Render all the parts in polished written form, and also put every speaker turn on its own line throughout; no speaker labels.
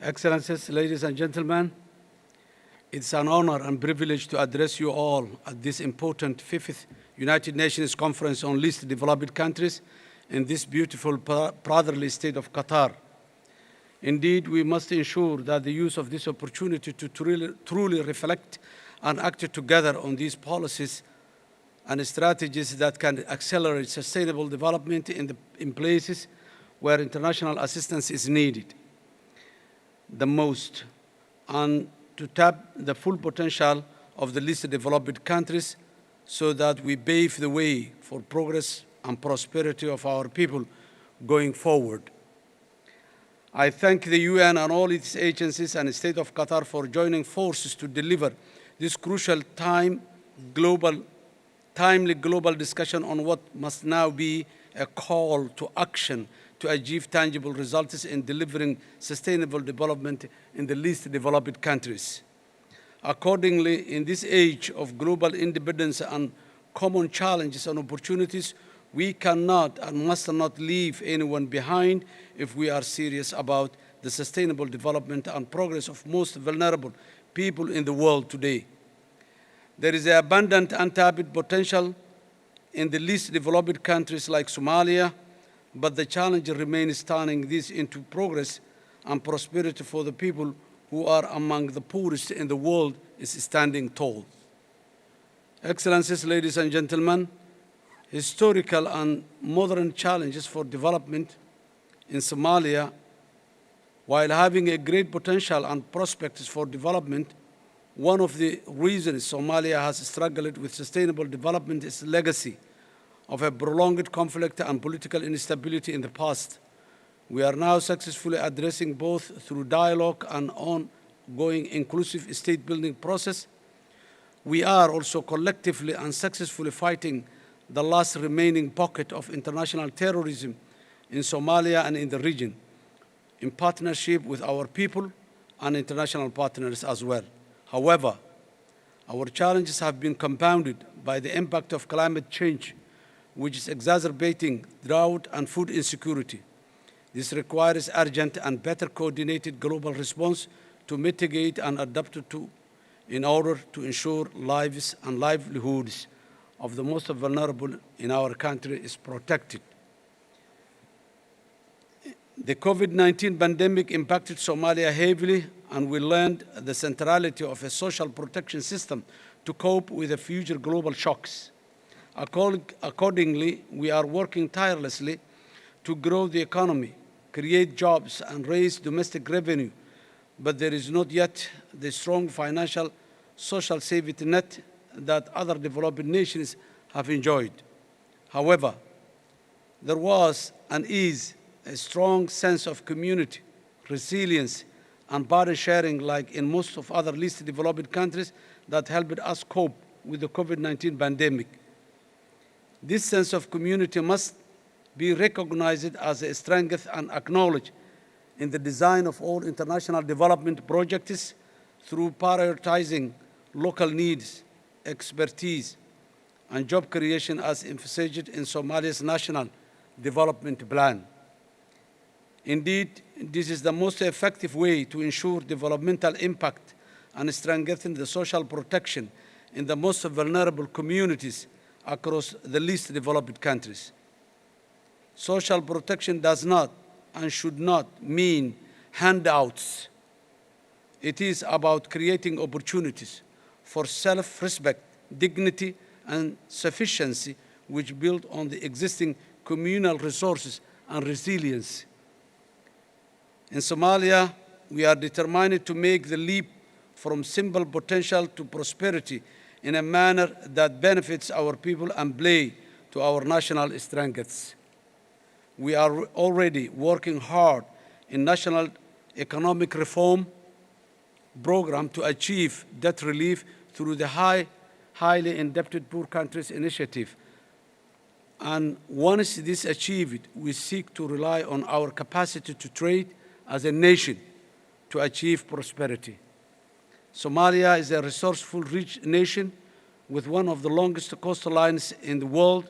Excellencies, ladies and gentlemen, it's an honor and privilege to address you all at this important 5th United Nations Conference on Least Developed Countries in this beautiful, brotherly state of Qatar. Indeed, we must ensure that the use of this opportunity to truly reflect and act together on these policies and strategies that can accelerate sustainable development in places where international assistance is needed the most, and to tap the full potential of the least developed countries so that we pave the way for progress and prosperity of our people going forward. I thank the UN and all its agencies and the State of Qatar for joining forces to deliver this crucial timely global discussion on what must now be a call to action to achieve tangible results in delivering sustainable development in the least developed countries. Accordingly, in this age of global independence and common challenges and opportunities, we cannot and must not leave anyone behind if we are serious about the sustainable development and progress of most vulnerable people in the world today. There is abundant untapped potential in the least developed countries like Somalia, but the challenge remains turning this into progress and prosperity for the people who are among the poorest in the world is standing tall. Excellencies, ladies and gentlemen, historical and modern challenges for development in Somalia, while having a great potential and prospects for development, one of the reasons Somalia has struggled with sustainable development is the legacy of a prolonged conflict and political instability in the past. We are now successfully addressing both through dialogue and ongoing inclusive state-building process. We are also collectively and successfully fighting the last remaining pocket of international terrorism in Somalia and in the region, in partnership with our people and international partners as well. However, our challenges have been compounded by the impact of climate change, which is exacerbating drought and food insecurity. This requires urgent and better coordinated global response to mitigate and adapt to in order to ensure lives and livelihoods of the most vulnerable in our country is protected. The COVID-19 pandemic impacted Somalia heavily, and we learned the centrality of a social protection system to cope with the future global shocks. Accordingly, we are working tirelessly to grow the economy, create jobs, and raise domestic revenue, but there is not yet the strong financial social safety net that other developing nations have enjoyed. However, there was and is a strong sense of community, resilience, and burden sharing like in most of other least developed countries that helped us cope with the COVID-19 pandemic. This sense of community must be recognized as a strength and acknowledged in the design of all international development projects through prioritizing local needs, expertise, and job creation as emphasized in Somalia's National Development Plan. Indeed, this is the most effective way to ensure developmental impact and strengthen the social protection in the most vulnerable communities across the least developed countries. Social protection does not and should not mean handouts. It is about creating opportunities for self-respect, dignity, and sufficiency which build on the existing communal resources and resilience. In Somalia, we are determined to make the leap from simple potential to prosperity in a manner that benefits our people and play to our national strengths. We are already working hard in national economic reform program to achieve debt relief through the highly indebted poor countries initiative. And once this is achieved, we seek to rely on our capacity to trade as a nation to achieve prosperity. Somalia is a resourceful, rich nation with one of the longest coastlines in the world,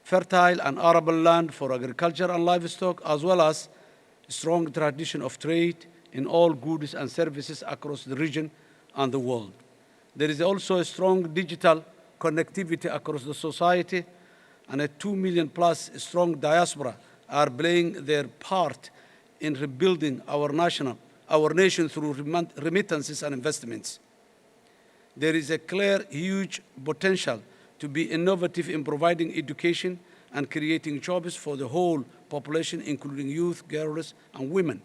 fertile and arable land for agriculture and livestock, as well as a strong tradition of trade, in all goods and services across the region and the world. There is also a strong digital connectivity across the society, and a 2 million plus strong diaspora are playing their part in rebuilding our nation through remittances and investments. There is a clear, huge potential to be innovative in providing education and creating jobs for the whole population, including youth, girls, and women.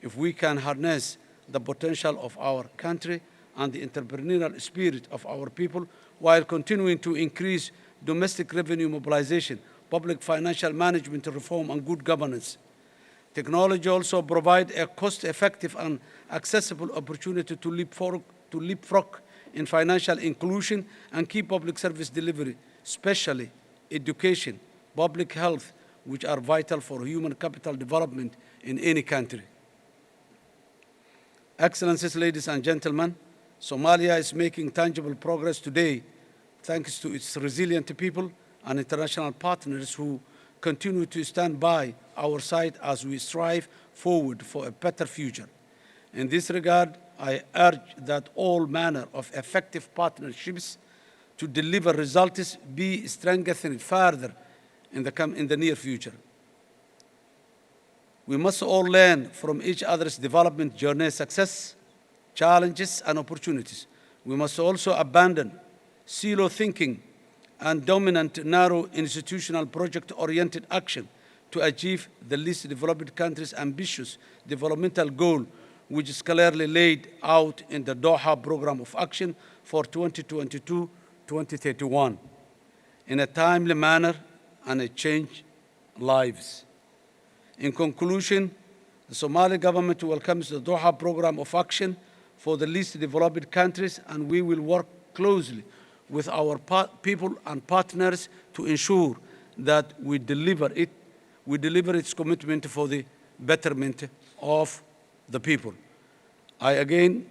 If we can harness the potential of our country and the entrepreneurial spirit of our people while continuing to increase domestic revenue mobilization, public financial management reform, and good governance. Technology also provides a cost-effective and accessible opportunity to leapfrog in financial inclusion and key public service delivery, especially education, public health, which are vital for human capital development in any country. Excellencies, ladies and gentlemen, Somalia is making tangible progress today thanks to its resilient people and international partners who continue to stand by our side as we strive forward for a better future. In this regard, I urge that all manner of effective partnerships to deliver results be strengthened further in the near future. We must all learn from each other's development journey, success, challenges, and opportunities. We must also abandon silo thinking and dominant narrow institutional project-oriented action to achieve the least developed countries' ambitious developmental goal, which is clearly laid out in the Doha Program of Action for 2022-2031 in a timely manner and change lives. In conclusion, the Somali government welcomes the Doha Program of Action for the least developed countries, and we will work closely with our people and partners to ensure that we deliver its commitment for the betterment of the people. I again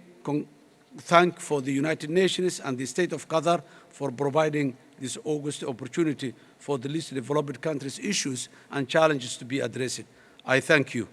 thank for the United Nations and the State of Qatar for providing this august opportunity for the least developed countries' issues and challenges to be addressed. I thank you.